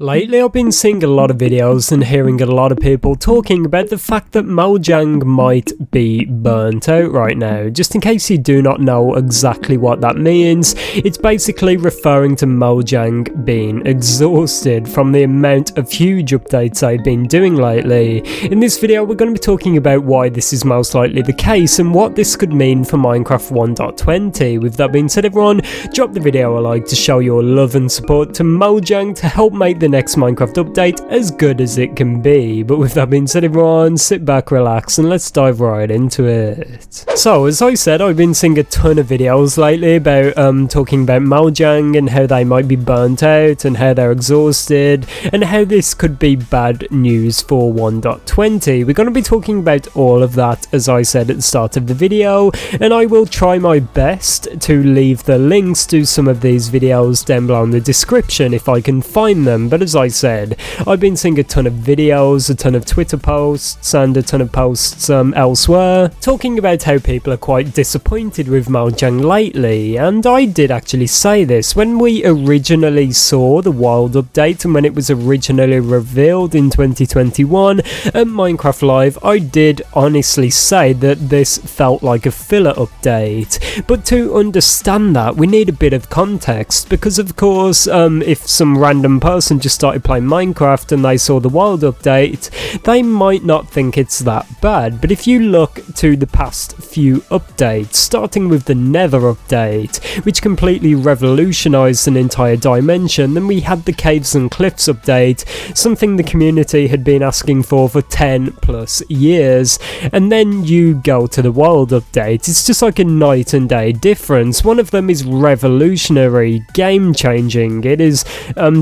Lately I've been seeing a lot of videos and hearing a lot of people talking about the fact that Mojang might be burnt out right now. Just in case you do not know exactly what that means, it's basically referring to Mojang being exhausted from the amount of huge updates they've been doing lately. In this video we're going to be talking about why this is most likely the case and what this could mean for Minecraft 1.20. With that being said, everyone, drop the video a like to show your love and support to Mojang to help make the next Minecraft update as good as it can be. But with that being said, everyone, sit back, relax, and let's dive right into it. So, as I said, I've been seeing a ton of videos lately about talking about Mojang and how they might be burnt out and how they're exhausted and how this could be bad news for 1.20. We're going to be talking about all of that, as I said at the start of the video, and I will try my best to leave the links to some of these videos down below in the description if I can find them. But as I said, I've been seeing a ton of videos, a ton of Twitter posts, and a ton of posts elsewhere, talking about how people are quite disappointed with Mojang lately. And I did actually say this when we originally saw the Wild update and when it was originally revealed in 2021 at Minecraft Live. I did honestly say that this felt like a filler update, but to understand that we need a bit of context, because of course if some random person just started playing Minecraft and they saw the Wild update, they might not think it's that bad. But if you look to the past few updates, starting with the Nether update, which completely revolutionized an entire dimension, then we had the Caves and Cliffs update, something the community had been asking for 10 plus years, and then you go to the Wild update. It's just like a night and day difference. One of them is revolutionary, game changing, it is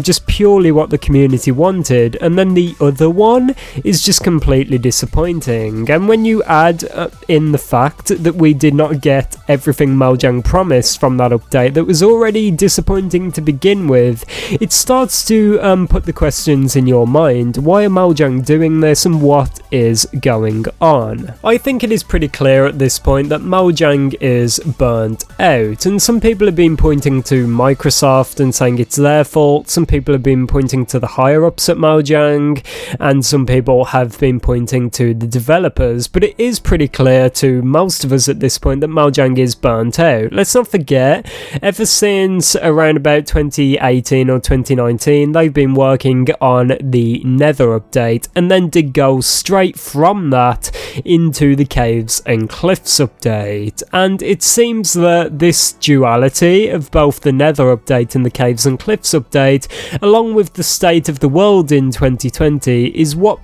just purely what the community wanted, and then the other one is just completely disappointing. And when you add in the fact that we did not get everything Mojang promised from that update that was already disappointing to begin with, it starts to put the questions in your mind. Why are Mojang doing this and what is going on? I think it is pretty clear at this point that Mojang is burnt out, and some people have been pointing to Microsoft and saying it's their fault. Some people have been pointing to the higher ups at Mojang, and some people have been pointing to the developers, but it is pretty clear to most of us at this point that Mojang is burnt out. Let's not forget, ever since around about 2018 or 2019, they've been working on the Nether update and then did go straight from that into the Caves and Cliffs update. And it seems that this duality of both the Nether update and the Caves and Cliffs update, along with the state of the world in 2020, is what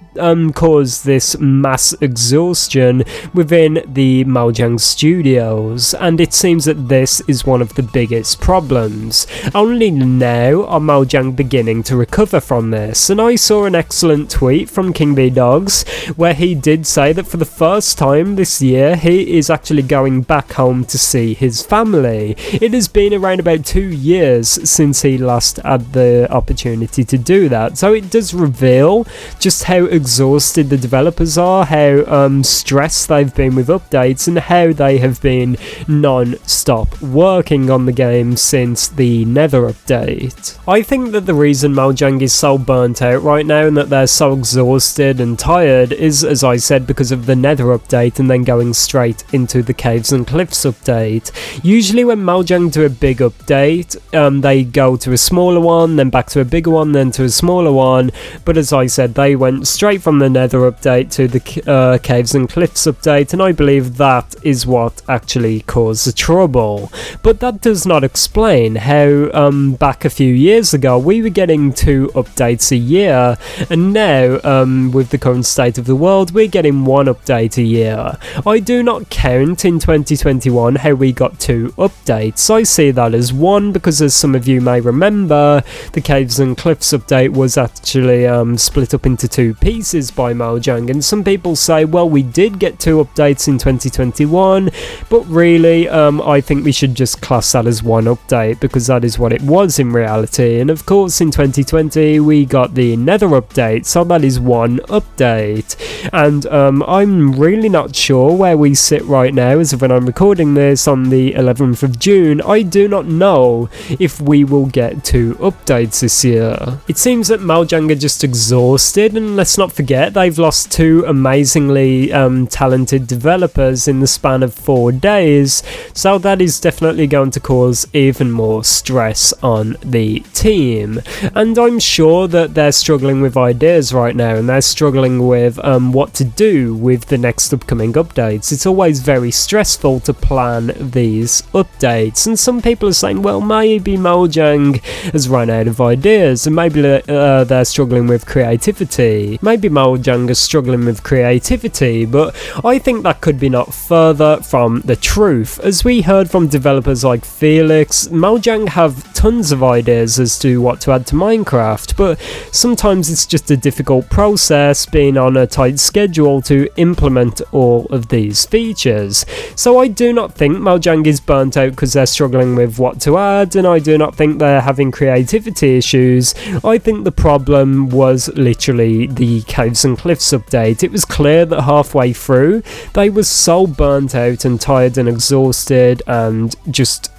caused this mass exhaustion within the Mojang studios, and it seems that this is one of the biggest problems. Only now are Mojang beginning to recover from this, and I saw an excellent tweet from King B Dogs where he did say that for the first time this year he is actually going back home to see his family. It has been around about 2 years since he last had the opportunity to do that, so it does reveal just how exhausted the developers are, how stressed they've been with updates, and how they have been non-stop working on the game since the Nether update. I think that the reason Mojang is so burnt out right now and that they're so exhausted and tired is, as I said, because of the Nether update and then going straight into the Caves and Cliffs update. Usually when Mojang do a big update, they go to a smaller one, then back to a bigger one, then to a smaller one, but as I said, they went straight from the Nether update to the Caves and Cliffs update, and I believe that is what actually caused the trouble. But that does not explain how back a few years ago we were getting 2 updates a year, and now with the current state of the world we're getting 1 update a year. I do not count in 2021 how we got 2 updates. I see that as 1 because, as some of you may remember, the Caves and Cliffs update was actually split up into 2 pieces by Mojang, and some people say, well, we did get 2 updates in 2021, but really I think we should just class that as 1 update because that is what it was in reality. And of course in 2020 we got the Nether update, so that is 1 update. And I I'm really not sure where we sit right now as of when I'm recording this on the 11th of June. I do not know if we will get 2 updates this year. It seems that Mojang are just exhausted, and let's not forget they've lost 2 amazingly talented developers in the span of 4 days, so that is definitely going to cause even more stress on the team. And I'm sure that they're struggling with ideas right now, and they're struggling with what to do with the next upcoming updates. It's always very stressful to plan these updates, and some people are saying, well, maybe Mojang has run out of ideas, and maybe they're struggling with creativity. Maybe Mojang is struggling with creativity, but I think that could be not further from the truth. As we heard from developers like Felix, Mojang have tons of ideas as to what to add to Minecraft, but sometimes it's just a difficult process being on a tight schedule to implement all of these features. So I do not think Mojang is burnt out because they're struggling with what to add, and I do not think they're having creativity issues. I think the problem was literally the Caves and Cliffs update. It was clear that halfway through they were so burnt out and tired and exhausted and just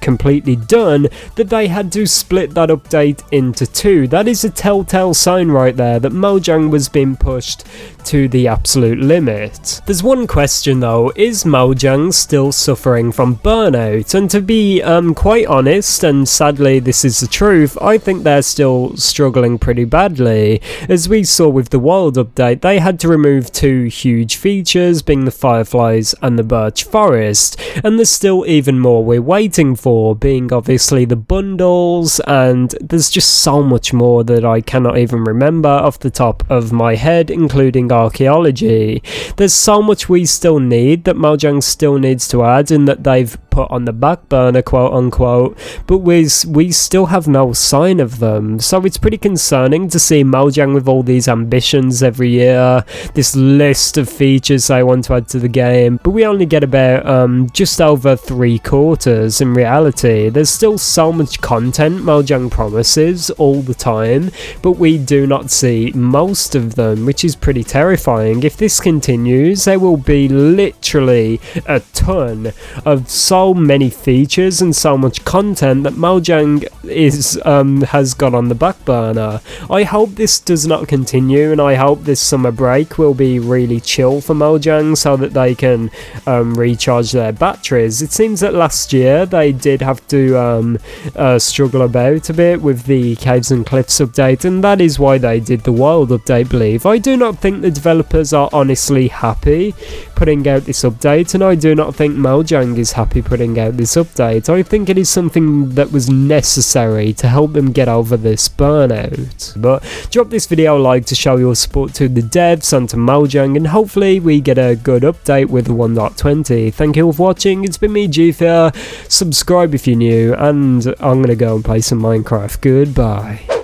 completely done that they had to split that update into 2. That is a telltale sign right there that Mojang was being pushed to the absolute limit. There's one question though: is Mojang still suffering from burnout? And to be quite honest, and sadly this is the truth, I think they're still struggling pretty badly. As we saw with the Wild update, they had to remove 2 huge features, being the Fireflies and the Birch Forest, and there's still even more we're waiting for, being obviously the bundles, and there's just so much more that I cannot even remember off the top of my head, including archaeology. There's so much we still need that Mojang still needs to add and that they've put on the back burner, quote unquote, but we still have no sign of them. So it's pretty concerning to see Mojang with all these ambitions every year, this list of features they want to add to the game, but we only get about just over 3/4 in reality. There's still so much content Mojang promises all the time, but we do not see most of them, which is pretty terrifying. If this continues, there will be literally a ton of so many features and so much content that Mojang has got on the back burner. I hope this does not continue, and I hope this summer break will be really chill for Mojang so that they can recharge their batteries. It seems that last year they did have to struggle about a bit with the Caves and Cliffs update, and that is why they did the Wild update, I believe. I do not think the developers are honestly happy putting out this update, and I do not think Mojang is happy putting out this update. I think it is something that was necessary to help them get over this burnout. But drop this video a like to show your support to the devs and to Mojang, and hopefully we get a good update with 1.20. Thank you all for watching. It's been me, ItzJhief here. Subscribe if you're new, and I'm gonna go and play some Minecraft. Goodbye.